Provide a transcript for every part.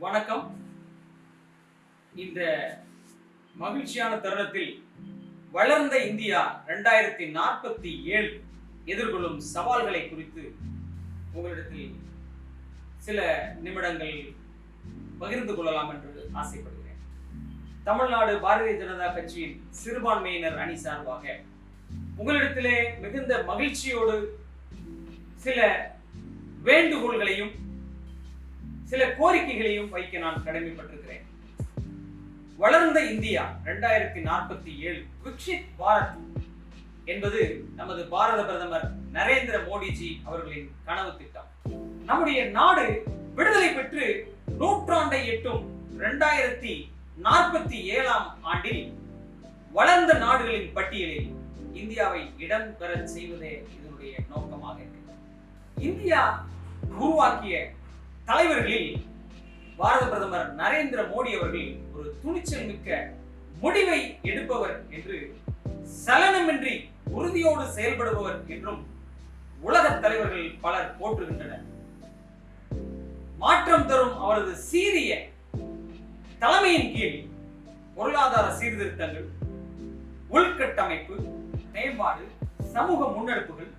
வணக்கம். இந்த மகிழ்ச்சியான தருணத்தில் வளர்ந்த இந்தியா 2047 எதிர்கொள்ளும் சவால்களை குறித்து உங்களிடத்தில் சில நிமிடங்கள் பகிர்ந்து கொள்ளலாம் என்று ஆசைப்படுகிறேன். தமிழ்நாடு பாரதிய ஜனதா கட்சியின் சிறுபான்மையினர் அணி சார்பாக உங்களிடத்திலே மிகுந்த மகிழ்ச்சியோடு சில வேண்டுகோள்களையும் சில கோரிக்கைகளையும் வைக்க நான் கடமைப்பட்டிருக்கிறேன். வளர்ந்த இந்தியா 2047 விக்ஷித் பாரத் என்பது நமது பாரத பிரதமர் நரேந்திர மோடிஜி அவர்களின் கனவு திட்டம். நம்முடைய நாடு விடுதலை பெற்று நூற்றாண்டை எட்டும் 2047 ஆண்டில் வளர்ந்த நாடுகளின் பட்டியலில் இந்தியாவை இடம் பெற செய்வதே இதனுடைய நோக்கமாக இருக்கிறது. இந்தியா உருவாக்கிய தலைவர்களில் பாரத பிரதமர் நரேந்திர மோடி அவர்கள் ஒரு துணிச்சல் மிக்க முடிவை எடுப்பவர் என்று, சலனமின்றி உறுதியோடு செயல்படுபவர் என்றும் உலக தலைவர்கள் பலர் போற்றுகின்றனர். மாற்றம் தரும் அவரது சீரிய தலைமையின் கீழ் பொருளாதார சீர்திருத்தங்கள், உள்கட்டமைப்பு மேம்பாடு, சமூக முன்னெடுப்புகள்,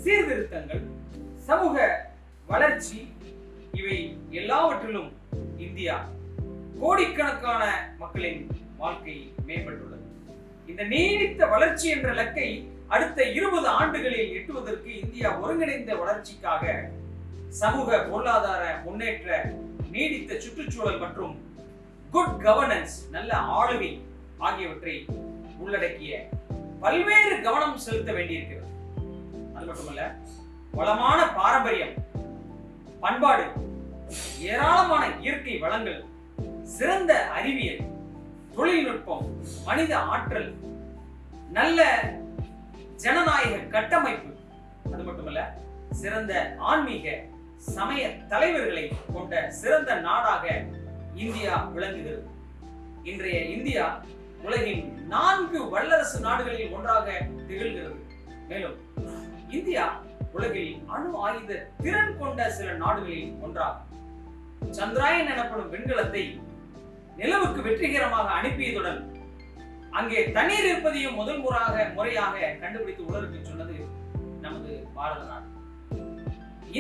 சீர்திருத்தங்கள், சமூக வளர்ச்சி இவை எல்லாவற்றிலும் இந்தியா கோடிக்கணக்கான மக்களின் வாழ்க்கை மேம்பட்டுள்ளது. இந்த நீடித்த வளர்ச்சி என்ற இலக்கை அடுத்த 20 ஆண்டுகளில் எட்டுவதற்கு இந்தியா ஒருங்கிணைந்த வளர்ச்சிக்காக சமூக பொருளாதார முன்னேற்ற, நீடித்த சுற்றுச்சூழல் மற்றும் குட் கவர்னன்ஸ் நல்ல ஆளுகை ஆகியவற்றை உள்ளடக்கிய பல்வேறு கவனம் செலுத்த வேண்டியிருக்கிறது. அது மட்டுமல்ல, வளமான பாரம்பரியம், பண்பாடு, ஏராளமான இயற்கை வளங்கள், சிறந்த அறிவியல், தொழில்நுட்பம், மனித ஆற்றல், நல்ல ஜனநாயக கட்டமைப்பு, அது மட்டுமல்ல சிறந்த ஆன்மீக சமய தலைவர்களை கொண்ட சிறந்த நாடாக இந்தியா விளங்குகிறது. இன்றைய இந்தியா உலகின் 4 வல்லரசு நாடுகளில் ஒன்றாக திகழ்கிறது. மேலும் இந்தியா உலகில் அணு ஆயுத திறன் கொண்ட சில நாடுகளில் ஒன்றாகும். சந்திராயன் எனப்படும் விண்கலத்தை நிலவுக்கு வெற்றிகரமாக அனுப்பியதுடன் அங்கே தண்ணீர் இருப்பதையும் முதல் முறையாக கண்டுபிடித்து உலகுக்கு சொன்னது நமது பாரத நாடு.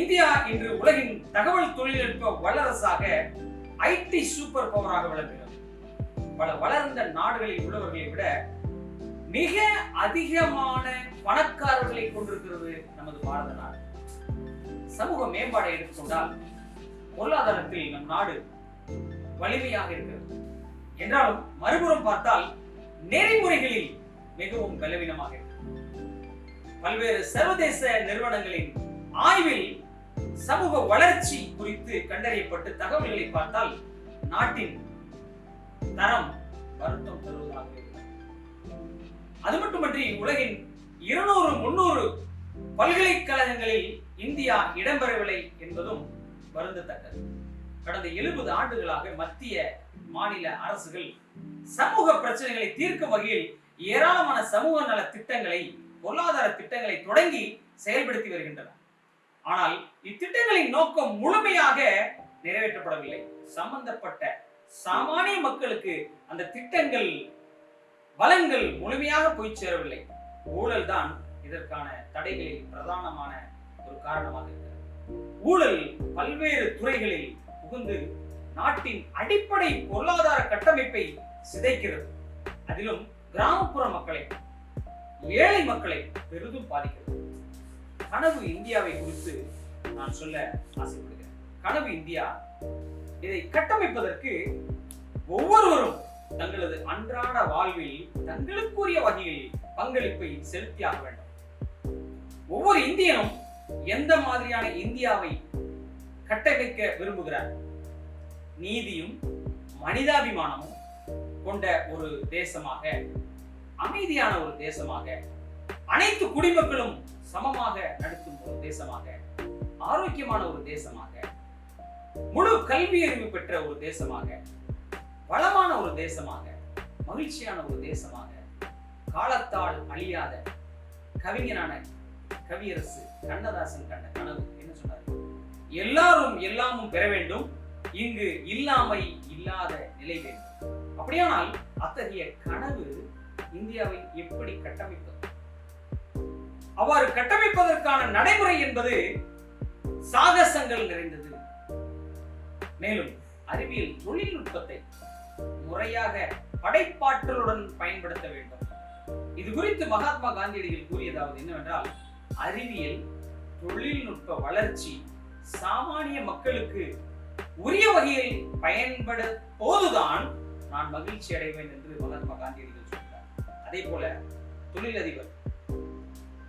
இந்தியா இன்று உலகின் தகவல் தொழில்நுட்ப வல்லரசாக ஐடி சூப்பர் பவராக விளங்குகிறது. பல வளர்ந்த நாடுகளில் உள்ளவர்களை விட மிக அதிகமான பணக்காரர்களை கொண்டிருக்கிறது நமது பாரத நாடு. சமூக மேம்பாடை எடுத்துக்கொண்டால் பொருளாதாரத்தில் நம் நாடு வலிமையாக இருக்கிறது என்றாலும், மறுபுறம் பார்த்தால் நெறிமுறைகளில் மிகவும் பலவீனமாக இருக்கிறது. பல்வேறு சர்வதேச நிறுவனங்களின் ஆய்வில் சமூக வளர்ச்சி குறித்து கண்டறியப்பட்டு தகவல்களை பார்த்தால் நாட்டின் தரம் வருத்தம் தருவதாக இருக்கிறது. அது மட்டுமன்றி உலகின் 200-300 பல்கலைக்கழகங்களில் இந்தியா இடம்பெறவில்லை என்பதும் வருந்தத்தக்கது. கடந்த 70 ஆண்டுகளாக மத்திய மாநில அரசுகள் சமூக பிரச்சனைகளை தீர்க்கும் வகையில் ஏராளமான சமூக நல திட்டங்களை, பொருளாதார திட்டங்களை தொடங்கி செயல்படுத்தி வருகின்றன. ஆனால் இத்திட்டங்களின் நோக்கம் முழுமையாக நிறைவேற்றப்படவில்லை. சம்பந்தப்பட்ட சாமானிய மக்களுக்கு அந்த திட்டங்கள், பலன்கள் முழுமையாக போய் சேரவில்லை. ஊழல் தான் இதற்கான தடைகளில் பிரதானமான ஒரு காரணமாக இருக்கிறது. ஊழல் பல்வேறு துறைகளில் புகுந்து நாட்டின் அடிப்படை பொருளாதார கட்டமைப்பை சிதைக்கிறது. அதிலும் கிராமப்புற மக்களை, ஏழை மக்களை பெரிதும் பாதிக்கிறது. கனவு இந்தியாவை குறித்து நான் சொல்ல ஆசைப்படுகிறேன். கனவு இந்தியா, இதை கட்டமைப்பதற்கு ஒவ்வொருவரும் தங்களது அன்றாட வாழ்வில் தங்களுக்குரிய வகையில் பங்களிப்பை செலுத்தியாக வேண்டும். ஒவ்வொரு இந்தியனும் எந்த மாதிரியான இந்தியாவை கட்டமைக்க விரும்புகிறார்? நீதியும் மனிதாபிமானமும் கொண்ட ஒரு தேசமாக, அமைதியான ஒரு தேசமாக, அனைத்து குடிமக்களும் சமமாக நடத்தும் ஒரு தேசமாக, ஆரோக்கியமான ஒரு தேசமாக, முழு கல்வி அறிவு பெற்ற ஒரு தேசமாக, வளமான ஒரு தேசமாக, மகிழ்ச்சியான ஒரு தேசமாக, காலத்தால் அழியாத கவிஞனான கவியரசு கண்ணதாசன் கண்ட கனவு என்ன சொன்னார்? எல்லாரும் எல்லாமும் பெற வேண்டும், இங்கு இல்லாமை இல்லாத நிலை வேண்டும். அப்படியானால் அத்தகைய கனவு இந்தியாவை எப்படி கட்டமைப்பது? அவ்வாறு கட்டமைப்பதற்கான நடைமுறை என்பது சாகசங்கள் நிறைந்தது. மேலும் அறிவியல் தொழில்நுட்பத்தை முறையாக படைப்பாற்றலுடன் பயன்படுத்த வேண்டும். இது குறித்து மகாத்மா காந்தியடிகள் கூறியதாவது என்னவென்றால், அறிவியல் தொழில்நுட்ப வளர்ச்சி சாமானிய மக்களுக்கு உரிய வகையில் பயன்பட போதுதான் நான் மகிழ்ச்சி அடைவேன் என்று மகாத்மா காந்தியடிகள் சொல்கிறார். அதே போல தொழிலதிபர்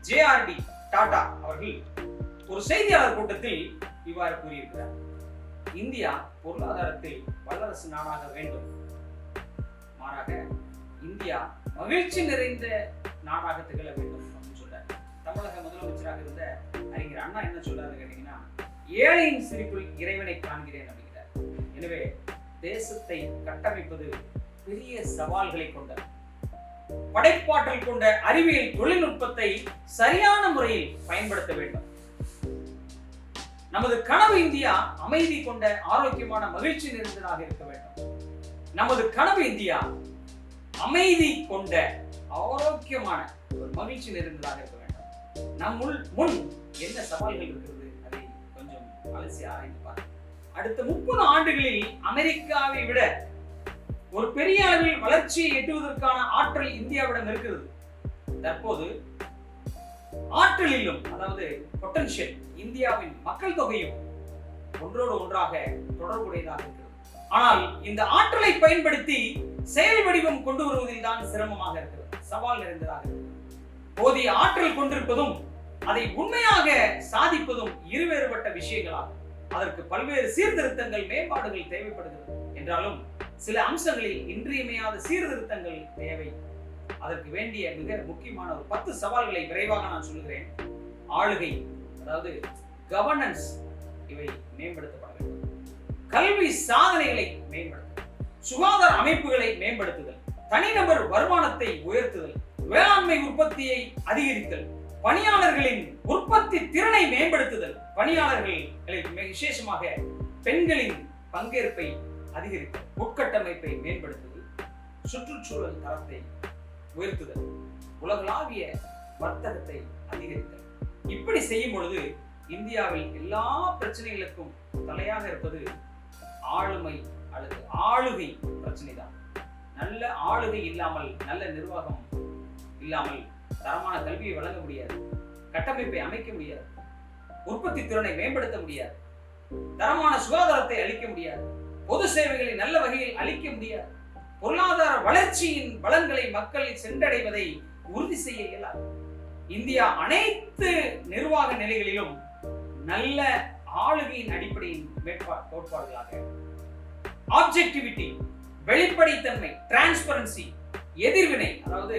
JRD டாடா அவர்கள் ஒரு செய்தியாளர் கூட்டத்தில் இவ்வாறு கூறியிருக்கிறார். இந்தியா பொருளாதாரத்தில் வல்லரசு நாடாக வேண்டும், மாறாக இந்தியா மகிழ்ச்சி நிறைந்த நாடாக திகழ வேண்டும் அப்படின்னு சொல்றாரு. தமிழக முதலமைச்சராக இருந்த அறிஞர் அண்ணா என்ன சொல்றாரு கேட்டீங்கன்னா, ஏழையின் சிரிப்பில் இறைவனை காண்கிறேன் அப்படிங்கிறார். எனவே தேசத்தை கட்டமைப்பது பெரிய சவால்களை கொண்ட, படைப்பாற்றல் கொண்ட அறிவியல் தொழில்நுட்பத்தை சரியான முறையில் பயன்படுத்த வேண்டும். நமது கனவு இந்தியா அமைதி கொண்ட ஆரோக்கியமான மகிழ்ச்சி நிறைந்ததாக இருக்க வேண்டும். நமது கனவு இந்தியா அமைதி கொண்ட ஆரோக்கியமான ஒரு மகிழ்ச்சி நிறைந்ததாக இருக்க வேண்டும். நம் முன் என்ன சவால்கள் இருக்கிறது அதை கொஞ்சம் அலசி ஆராய்ந்து பார்க்க. அடுத்த 30 ஆண்டுகளில் அமெரிக்காவை விட ஒரு பெரிய அளவில் வளர்ச்சியை எட்டுவதற்கான ஆற்றல் இந்தியாவிடம் இருக்கிறது. தற்போது ஆற்றலிலும், அதாவது பொட்டன்ஷியல், இந்தியாவின் மக்கள் தொகையும் ஒன்றோடு ஒன்றாக தொடர்புடையதாக இருக்கிறது. ஆனால் இந்த ஆற்றலை பயன்படுத்தி செயல் வடிவம் கொண்டு வருவதில் தான் சிரமமாக இருக்கிறது, சவால் நிறைந்ததாக இருக்கிறது. போதிய ஆற்றல் கொண்டிருப்பதும் அதை உண்மையாக சாதிப்பதும் இருவேறுபட்ட விஷயங்களாகும். அதற்கு பல்வேறு சீர்திருத்தங்கள், மேம்பாடுகள் தேவைப்படுகிறது என்றாலும் சில அம்சங்களில் இன்றியமையாத சீர்திருத்தங்கள் தேவை. அதற்கு வேண்டிய மிக முக்கியமான ஒரு 10 சவால்களை விரைவாக நான் சொல்கிறேன். ஆளுகை, அதாவது கவர்னன்ஸ், இவை மேம்படுத்தப்பட வேண்டும். கல்வி சாதனைகளை மேம்படுத்துதல், சுகாதார அமைப்புகளை மேம்படுத்துதல், தனிநபர் வருமானத்தை உயர்த்துதல், வேளாண்மை உற்பத்தியை அதிகரித்தல், பணியாளர்களின் உற்பத்தி திறனை மேம்படுத்துதல், பணியாளர்களில் விசேஷமாக பெண்களின் பங்கேற்பை அதிகரித்தல், உட்கட்டமைப்பை மேம்படுத்துதல், சுற்றுச்சூழல் தரத்தை உயர்த்துதல், உலகளாவிய வர்த்தகத்தை அதிகரித்தல். இப்படி செய்யும் பொழுது இந்தியாவில் எல்லா பிரச்சனைகளுக்கும் தலையாக இருப்பது ஆளுமை அல்லது ஆளுகை பிரச்சனை தான். நல்ல ஆளுகை இல்லாமல், நல்ல நிர்வாகம் இல்லாமல் தரமான கல்வியை வழங்க முடியாது, கட்டமைப்பை அமைக்க முடியாது, உற்பத்தி திறனை மேம்படுத்த முடியாது, தரமான சுகாதாரத்தை அளிக்க முடியாது, பொது சேவைகளை நல்ல வகையில் அளிக்க முடியாது, பொருளாதார வளர்ச்சியின் பலன்களை மக்களில் சென்றடைவதை உறுதி செய்ய இயலாது. இந்தியா அனைத்து நிர்வாக நிலைகளிலும் நல்ல ஆளுகையின் அடிப்படையின் கோட்பாடுகளாக ஆப்ஜெக்டிவிட்டி, வெளிப்படைத்தன்மை, டிரான்ஸ்பரன்சி, எதிர்வினை, அதாவது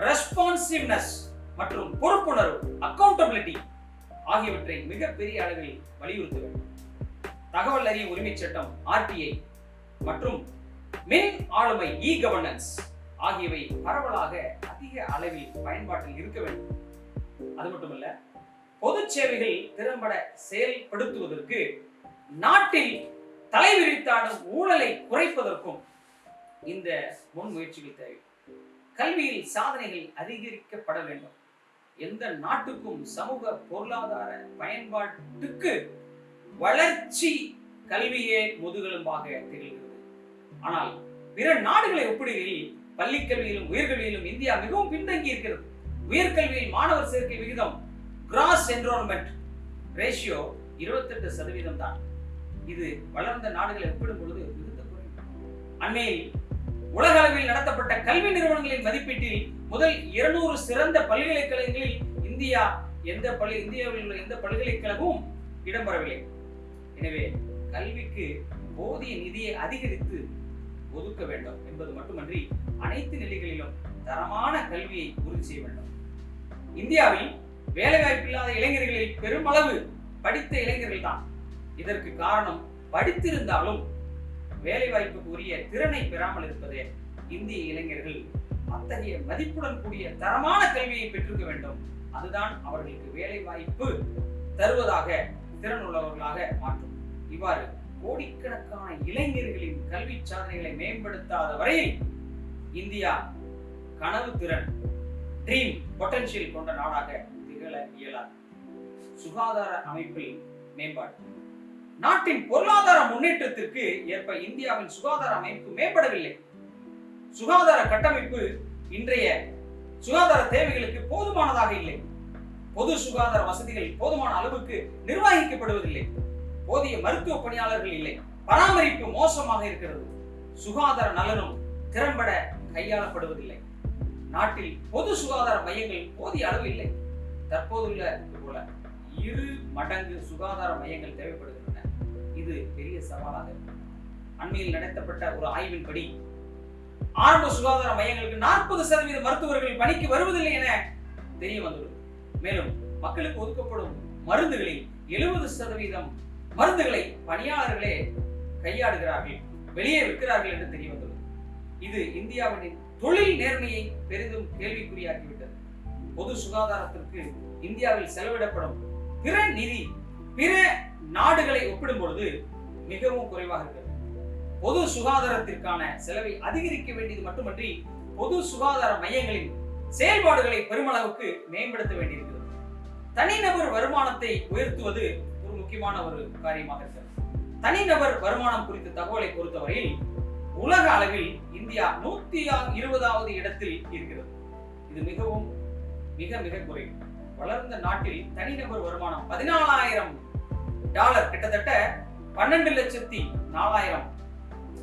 ரெஸ்பான்சிவ்னஸ் மற்றும் பொறுப்புணர்வு, அக்கௌண்டபிலிட்டி ஆகியவற்றை மிகப்பெரிய அளவில் வலியுறுத்த வேண்டும். தகவல் அறியும் உரிமை சட்டம் RTI மற்றும் மின் ஆளுமை E-governance ஆகியவை பரவலாக அதிக அளவில் பயன்பாட்டில் இருக்க வேண்டும். அது மட்டுமல்ல, பொது சேவைகள் திறம்பட செயல்படுத்துவதற்கு, நாட்டில் தலைவிரித்தாடும் ஊழலை குறைப்பதற்கும் இந்த முன்முயற்சிகள் தேவை. கல்வியில் சாதனைகள் அதிகரிக்கப்பட வேண்டும். எந்த நாட்டுக்கும் சமூக பொருளாதார பயன்பாட்டுக்கு வளர்ச்சி கல்வியே முதுகெலும்பாக திகழ்கிறது. ஆனால் பிற நாடுகளை ஒப்பிடுகையில் பள்ளிக்கல்வியிலும் உயர்கல்வியிலும் இந்தியா மிகவும் பின்தங்கி இருக்கிறது. உயர்கல்வியில் மாணவர் சேர்க்கை விகிதம் கிராஸ் என்ரோல்மெண்ட் ரேஷியோ 28% தான். இது வளர்ந்த நாடுகளை ஒப்பிடும் பொழுது மிகுந்த குறைவு. அண்மையில் உலக அளவில் நடத்தப்பட்ட கல்வி நிறுவனங்களின் மதிப்பீட்டில் முதல் 200 சிறந்த பல்கலைக்கழகங்களில் இந்தியாவில் உள்ள எந்த பல்கலைக்கழகமும் இடம்பெறவில்லை. எனவே கல்விக்கு போதிய நிதியை அதிகரித்து ஒதுக்க வேண்டும் என்பது மட்டுமன்றி அனைத்து நிலைகளிலும் தரமான கல்வியை உறுதி செய்ய வேண்டும். இந்தியாவில் வேலைவாய்ப்பில்லாத இளைஞர்களில் பெருமளவு படித்த இளைஞர்கள் தான். இதற்கு காரணம் படித்திருந்தாலும் வேலைவாய்ப்புக்கு உரிய திறனை பெறாமல் இருப்பதே. இந்திய இளைஞர்கள் அத்தகைய மதிப்புடன் கூடிய தரமான கல்வியை பெற்றிருக்க வேண்டும். அதுதான் அவர்களுக்கு வேலை வாய்ப்பு தருவதாக, திறன் உள்ளவர்களாக மாற்றும். இவ்வாறு கோடிக்கணக்கான இளைஞர்களின் கல்வி சாதனைகளை மேம்படுத்தாத வரையில் இந்தியா கனவு திறன் ட்ரீம் பொட்டன்ஷியல் கொண்ட நாடாக திகழ இயலாது. சுகாதார அமைப்பில் மேம்பாடு. நாட்டின் பொருளாதார முன்னேற்றத்திற்கு ஏற்ப இந்தியாவின் சுகாதார அமைப்பு மேம்படவில்லை. சுகாதார கட்டமைப்பு இன்றைய சுகாதார தேவைகளுக்கு போதுமானதாக இல்லை. பொது சுகாதார வசதிகள் போதுமான அளவுக்கு நிர்வகிக்கப்படுவதில்லை. போதிய மருத்துவ பணியாளர்கள் இல்லை. பராமரிப்பு மோசமாக இருக்கிறது. சுகாதார நலனும் திறம்பட கையாளப்படுவதில்லை. நாட்டில் பொது சுகாதார மையங்கள் போதிய அளவு இல்லை. தற்போதுள்ள போல 2 மடங்கு சுகாதார மையங்கள் தேவைப்படுகின்றன. இது பெரிய சவாலாக இருக்கு. அண்மையில் நடத்தப்பட்ட ஒரு ஆய்வின்படி ஆரம்ப சுகாதார மையங்களுக்கு 40% மருத்துவர்கள் பணிக்கு வருவதில்லை என தெரிய வந்துள்ளது. மேலும் மக்களுக்கு ஒதுக்கப்படும் மருந்துகளில் 70% மருந்துகளை பணியாளர்களே கையாளுகிறார்கள், வெளியே விற்கிறார்கள் என்று தெரிய வந்துள்ளது. இது இந்தியாவின் தொழில் நேர்மையை பெரிதும் கேள்விக்குறியாக்கிவிட்டது. பொது சுகாதாரத்திற்கு இந்தியாவில் செலவிடப்படும் பிற நிதி பிற நாடுகளை ஒப்பிடும் பொழுது மிகவும் குறைவாக இருக்கிறது. பொது சுகாதாரத்திற்கான செலவை அதிகரிக்க வேண்டியது மட்டுமன்றி பொது சுகாதார மையங்களின் செயல்பாடுகளை பெருமளவுக்கு மேம்படுத்த வேண்டியிருக்கிறது. தனிநபர் வருமானத்தை உயர்த்துவது ஒரு முக்கியமான ஒரு காரியமாக இருக்கிறது. தனிநபர் வருமானம் குறித்த தகவலை பொறுத்தவரையில் உலக அளவில் இந்தியா 120வது இடத்தில் இருக்கிறது. இது மிகவும் மிக மிக குறைவு. வளர்ந்த நாட்டில் தனிநபர் வருமானம் $14,000, கிட்டத்தட்ட 12,04,000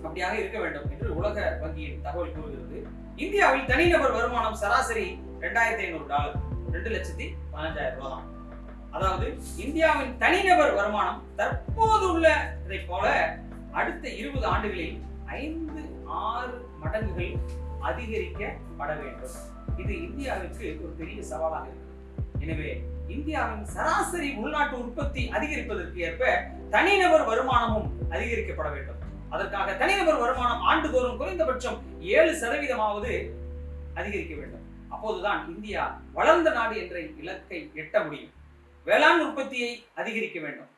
அப்படியாக இருக்க வேண்டும் என்று உலக வங்கியின் தகவல் கூறுகிறது. இந்தியாவில் தனிநபர் வருமானம் சராசரி $2,500, $2,15,000 தான். அதாவது இந்தியாவின் தனிநபர் வருமானம் தற்போது உள்ளதை போல அடுத்த 20 ஆண்டுகளில் 5-6 மடங்குகள் அதிகரிக்கப்பட வேண்டும். இது இந்தியாவிற்கு ஒரு பெரிய சவாலாக இருக்கிறது. எனவே இந்தியாவின் சராசரி உள்நாட்டு உற்பத்தி அதிகரிப்பதற்கு ஏற்ப தனிநபர் வருமானமும் அதிகரிக்கப்பட வேண்டும். அதற்காக தனிநபர் வருமானம் ஆண்டுதோறும் குறைந்தபட்சம் 7% அதிகரிக்க வேண்டும். அப்போதுதான் இந்தியா வளர்ந்த நாடு என்ற இலக்கை எட்ட முடியும். வேளாண் உற்பத்தியை அதிகரிக்க வேண்டும்.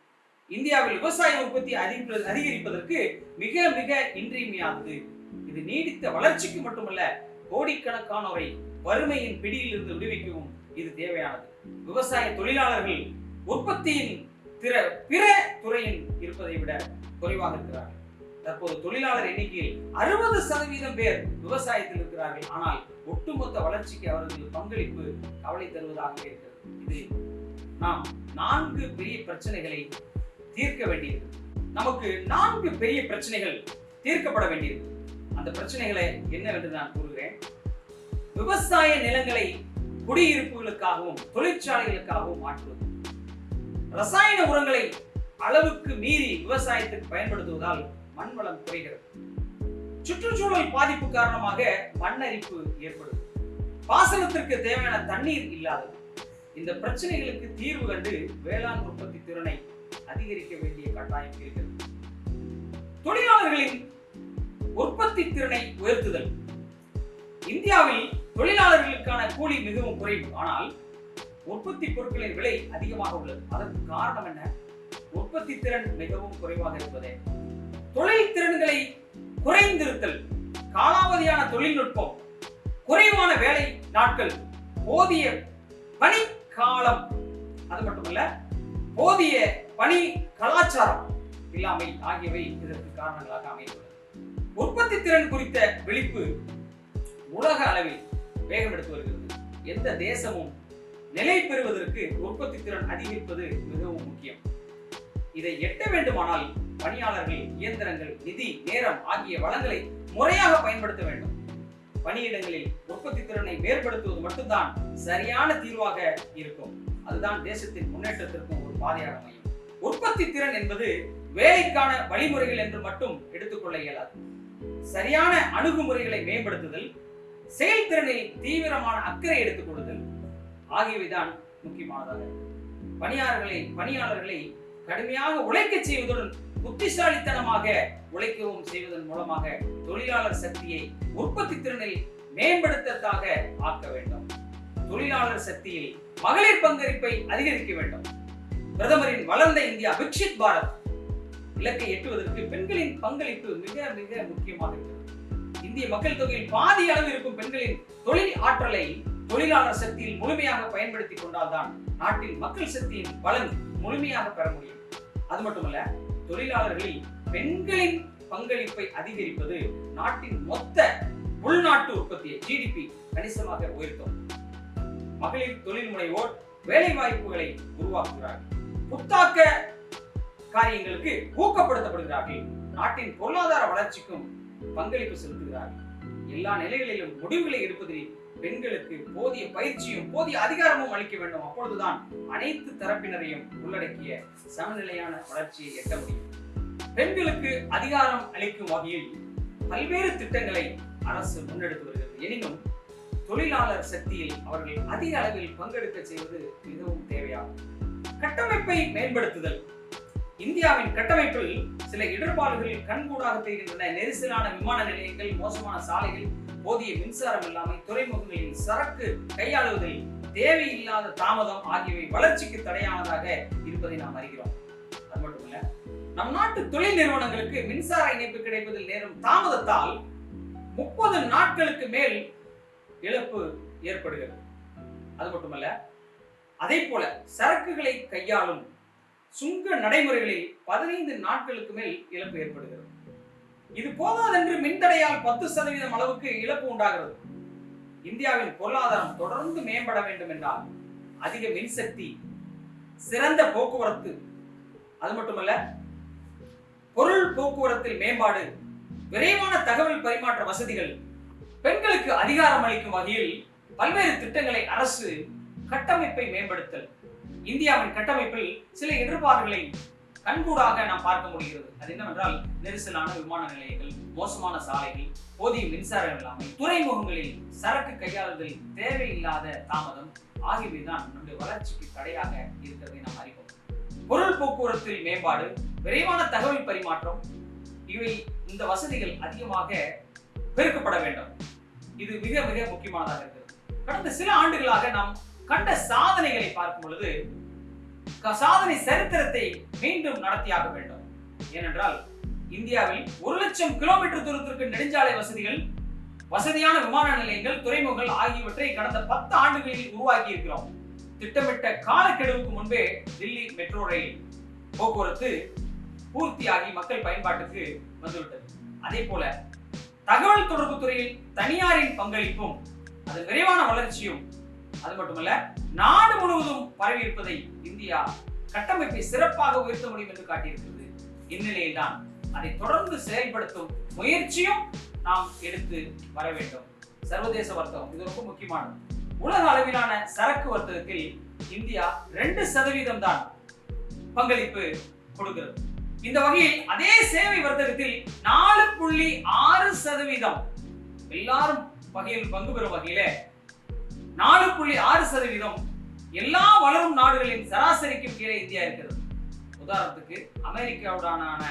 இந்தியாவில் விவசாய உற்பத்தி அதிகரிப்பதற்கு மிக மிக இன்றியமையாதது. இது நீடித்த வளர்ச்சிக்கு மட்டுமல்ல, கோடிக்கணக்கானோரை வறுமையின் பிடியிலிருந்து விடுவிக்கவும் இது தேவையானது. விவசாய தொழிலாளர்கள் உற்பத்தியின் பிற துறையில் இருப்பதை விட குறைவாக இருக்கிறார்கள். தற்போது தொழிலாளர் எண்ணிக்கையில் 60% பேர் விவசாயத்தில் இருக்கிறார்கள். ஆனால் ஒட்டுமொத்த வளர்ச்சிக்கு அவர்களது பங்களிப்பு கவலை தருவதாகவே இருக்கிறது. இது நாம் 4 பெரிய பிரச்சனைகளை தீர்க்க வேண்டியது. நமக்கு 4 பெரிய பிரச்சனைகள் தீர்க்கப்பட வேண்டியது. அந்த பிரச்சனைகளை என்னவென்று நான் கூறுகிறேன். விவசாய நிலங்களை குடியிருப்புகளுக்காகவும் தொழிற்சாலைகளுக்காகவும் மாற்றுவது. ரசாயன உரங்களை அளவுக்கு மீறி விவசாயத்திற்கு பயன்படுத்துவதால் மண் வளம் குறைகிறது. சுற்றுச்சூழல் பாதிப்பு காரணமாக மண்ணரிப்பு ஏற்படுது. பாசனத்திற்கு தேவையான தண்ணீர் இல்லாதது. இந்த பிரச்சனைகளுக்கு தீர்வு கண்டு வேளாண் உற்பத்தி திறனை அதிகரிக்க வேண்டிய கட்டாயம் இருக்கிறது. தொழிலாளர்களின் உற்பத்தி திறனை உயர்த்துதல். இந்தியாவில் தொழிலாளர்களுக்கான கூலி மிகவும் குறைவு. ஆனால் உற்பத்தி பொருட்களின் விலை அதிகமாக உள்ளது. அதற்கு காரணம் என்ன? உற்பத்தி திறன் மிகவும் குறைவாக இருப்பதே. தொழில் திறன்களை குறைந்திருத்தல், காலாவதியான தொழில்நுட்பம், குறைவான வேலை நாட்கள், போதிய பணி காலம், அது மட்டுமல்ல போதிய பணி கலாச்சாரம் இல்லாமை ஆகியவை இதற்கு காரணங்களாக அமைந்துள்ளது. உற்பத்தி திறன் குறித்த விழிப்பு உலக அளவில் வேகம் எடுத்து வருகிறது. எந்த தேசமும் நிலை பெறுவதற்கு உற்பத்தி திறன் அதிகரிப்பது மிகவும் முக்கியம். இதை எட்ட வேண்டுமானால் பணியாளர்கள், இயந்திரங்கள், நிதி, நேரம் ஆகிய வளங்களை முறையாக பயன்படுத்த வேண்டும். பணியிடங்களில் உற்பத்தி திறனை மேம்படுத்துவது மட்டும்தான் சரியான தீர்வாக இருக்கும். அதுதான் தேசத்தின் முன்னேற்றத்திற்கும் ஒரு பாதையாக அமையும். உற்பத்தி திறன் என்பது வேலைக்கான வழிமுறைகள் என்று மட்டும் எடுத்துக்கொள்ள இயலாது. சரியான அணுகுமுறைகளை மேம்படுத்துதல், செயல்திறனில் தீவிரமான அக்கறை எடுத்துக் கொள்ளுதல் ஆகியவைதான் முக்கியமானதாக. பணியாளர்களை கடுமையாக உழைக்க செய்வதுடன் புத்திசாலித்தனமாக உழைக்கவும் செய்வதன் மூலமாக தொழிலாளர் சக்தியை உற்பத்தி திறனில் மேம்படுத்ததாக ஆக்க வேண்டும். தொழிலாளர் சக்தியில் மகளிர் பங்களிப்பை அதிகரிக்க வேண்டும். பிரதமரின் வளர்ந்த இந்தியா விக்ஷித் பாரத் இலக்கை எட்டுவதற்கு பெண்களின் பங்களிப்பு மிக மிக முக்கியமாக இருக்கிறது. இந்திய மக்கள் தொகையில் பாதி அளவு இருக்கும் பெண்களின் தொழில் ஆற்றலை தொழிலாளர் சக்தியில் முழுமையாக பயன்படுத்திக் கொண்டால்தான் நாட்டில் மக்கள் சக்தியின் பலன் முழுமையாக பெற முடியும். அது மட்டுமல்ல, தொழிலாளர்களில் பெண்களின் பங்களிப்பை அதிகரிப்பது நாட்டின் மொத்த உள்நாட்டு உற்பத்தியை ஜிடிபி கணிசமாக உயர்த்தும். மகளிர் தொழில் முனைவோர் வேலை வாய்ப்புகளை உருவாக்குகிறார்கள், புத்தாக்க காரியங்களுக்கு ஊக்கப்படுத்தப்படுகிறார்கள், நாட்டின் பொருளாதார வளர்ச்சிக்கும் பங்களிப்பு செலுத்துகிறார்கள். எல்லா நிலைகளிலும் முடிவுகளை எடுப்பதில் பெண்களுக்கு போதிய பயிற்சியும் போதிய அதிகாரமும் அளிக்க வேண்டும். அப்பொழுதுதான் அனைத்து தரப்பினரையும் உள்ளடக்கிய சமநிலையான வளர்ச்சியை எட்ட முடியும். பெண்களுக்கு அதிகாரம் அளிக்கும் வகையில் பல்வேறு திட்டங்களை அரசு முன்னெடுத்து வருகிறது. எனினும் தொழிலாளர் சக்தியில் அவர்கள் அதிக அளவில் பங்கெடுக்க செய்வது மிகவும் தேவையாகும். கட்டமைப்பை மேம்படுத்துதல். இந்தியாவின் கட்டமைப்பில் சில இடர்பாடுகள் கண்கூடாக தெரிகின்றன. நெரிசலான விமான நிலையங்கள், மோசமான சாலைகள், போதிய மின்சாரம் இல்லாமை, துறைமுகங்களில் சரக்கு கையாளுவதில் தேவையில்லாத தாமதம் ஆகியவை வளர்ச்சிக்கு தடையானதாக இருப்பதை நாம் அறிகிறோம். அது மட்டுமல்ல, நம் நாட்டு தொழில் நிறுவனங்களுக்கு மின்சார இணைப்பு கிடைப்பதில் நேரும் தாமதத்தால் 30 நாட்களுக்கு மேல் இழப்பு ஏற்படுகிறது. அது மட்டுமல்ல, அதே போல சரக்குகளை கையாளும் சுங்க நடைமுறைகளில் 15 நாட்களுக்கு மேல் இழப்பு ஏற்படுகிறது. இது போதாதென்று மின்தடையால் 10% அளவுக்கு இழப்பு உண்டாகிறது. இந்தியாவின் பொருளாதாரம் தொடர்ந்து மேம்பட வேண்டும் என்றால் அதிக மின்சக்தி, சிறந்த போக்குவரத்து, அது மட்டுமல்ல பொருள் போக்குவரத்தில் மேம்பாடு, விரைவான தகவல் பரிமாற்ற வசதிகள், பெண்களுக்கு அதிகாரம் அளிக்கும் வகையில் பல்வேறு திட்டங்களை அரசு கட்டமைப்பை மேம்படுத்தல். இந்தியாவின் கட்டமைப்பில் சில இடர்பாடுகளை கண்கூடாக நாம் பார்க்க முடிகிறது. அது என்னவென்றால், நெரிசலான விமான நிலையங்கள், மோசமான சாலைகள், போதிய மின்சாரம் இல்லாமை, துறைமுகங்களில் சரக்கு கையாளுதல் தேவையில்லாத தாமதம் ஆகியவைதான் நம்முடைய வளர்ச்சிக்கு தடையாக இருக்கிறதை நாம் அறிவோம். பொருள் போக்குவரத்தில் மேம்பாடு, விரைவான தகவல் பரிமாற்றம், இவை இந்த வசதிகள் அதிகமாக பெருக்கப்பட வேண்டும். இது மிக மிக முக்கியமானதாக இருக்கிறது. கடந்த சில ஆண்டுகளாக நாம் கண்ட சாதனைகளை பார்க்கும் பொழுது சாதனை சரித்திரத்தை மீண்டும் நடத்தியாக வேண்டும். ஏனென்றால் இந்தியாவில் 1,00,000 கிலோமீட்டர் தூரத்திற்கு நெடுஞ்சாலை வசதிகள், வசதியான விமான நிலையங்கள், துறைமுகங்கள் ஆகியவற்றை கடந்த 10 ஆண்டுகளில் உருவாக்கி இருக்கிறோம். திட்டமிட்ட காலக்கெடுவுக்கு முன்பே தில்லி மெட்ரோ ரயில் போக்குவரத்து பூர்த்தியாகி மக்கள் பயன்பாட்டுக்கு வந்துவிட்டது. அதே போல தகவல் தொடர்பு துறையில் தனியாரின் பங்களிப்பும் அதன் விரைவான வளர்ச்சியும், அது மட்டுமல்ல நாடு முழுவதும் பரவி இருப்பதை இந்தியா கட்டமைப்பை சிறப்பாக உயர்த்த முடியும் என்று காட்டியிருக்கிறது. இந்நிலையில் தான் அதை தொடர்ந்து செயல்படுத்தும் முயற்சியும் நாம் எடுத்து வர வேண்டும். சர்வதேச வர்த்தகம் இது ரொம்ப முக்கியமானது. உலக அளவிலான சரக்கு வர்த்தகத்தில் இந்தியா 2% தான் பங்களிப்பு கொடுக்கிறது. இந்த வகையில் அதே சேவை வர்த்தகத்தில் 4.6% எல்லாரும் வகையில் பங்கு பெறும் வகையில 4.6% எல்லா வளரும் நாடுகளின் சராசரிக்கும் கீழே இந்தியா இருக்கிறது. உதாரணத்துக்கு அமெரிக்காவுடனான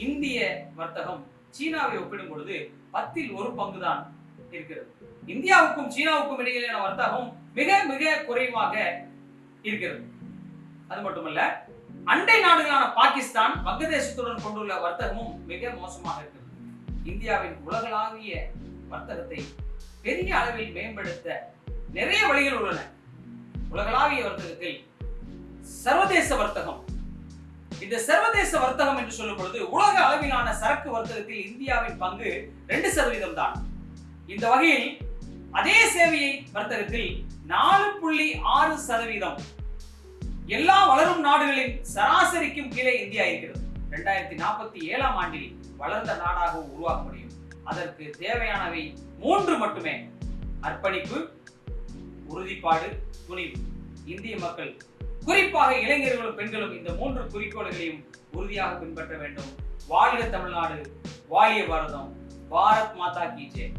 இந்திய வர்த்தகம் சீனாவை ஒப்பிடும் பொழுது 10ல் 1 பங்கு தான் இருக்கிறது. இந்தியாவுக்கும் சீனாவுக்கும் இடையிலான வர்த்தகம் மிக மிக குறைவாக இருக்கிறது. அது மட்டுமல்ல, அண்டை நாடுகளான பாகிஸ்தான், வங்கதேசத்துடன் கொண்டுள்ள வர்த்தகமும் மிக மோசமாக இருக்கிறது. இந்தியாவின் உலகளாவிய வர்த்தகத்தை பெரிய அளவில் மேம்படுத்த நிறைய வழிகள் உள்ளன. உலகளாவிய வர்த்தகத்தில் சர்வதேச வர்த்தகம், இந்த சர்வதேச வர்த்தகம் என்று சொல்லும் பொழுது உலக அளவிலான சரக்கு வர்த்தகத்தில் இந்தியாவின் பங்கு 2% தான். இந்த வகையில் அதே சேவையை வர்த்தகத்தில் 4.6% எல்லா வளரும் நாடுகளின் சராசரிக்கும் கீழே இந்தியா இருக்கிறது. 2047ஆம் ஆண்டில் வளர்ந்த நாடாக உருவாக்க முடியும். அதற்கு தேவையானவை 3 மட்டுமே: அர்ப்பணிப்பு, உறுதிப்பாடு, துணிவு. இந்திய மக்கள், குறிப்பாக இளைஞர்களும் பெண்களும் இந்த 3 குறிக்கோள்களையும் உறுதியாக பின்பற்ற வேண்டும். வாழ்க தமிழ்நாடு, வாழிய பாரதம், பாரத் மாதா கி ஜெய்.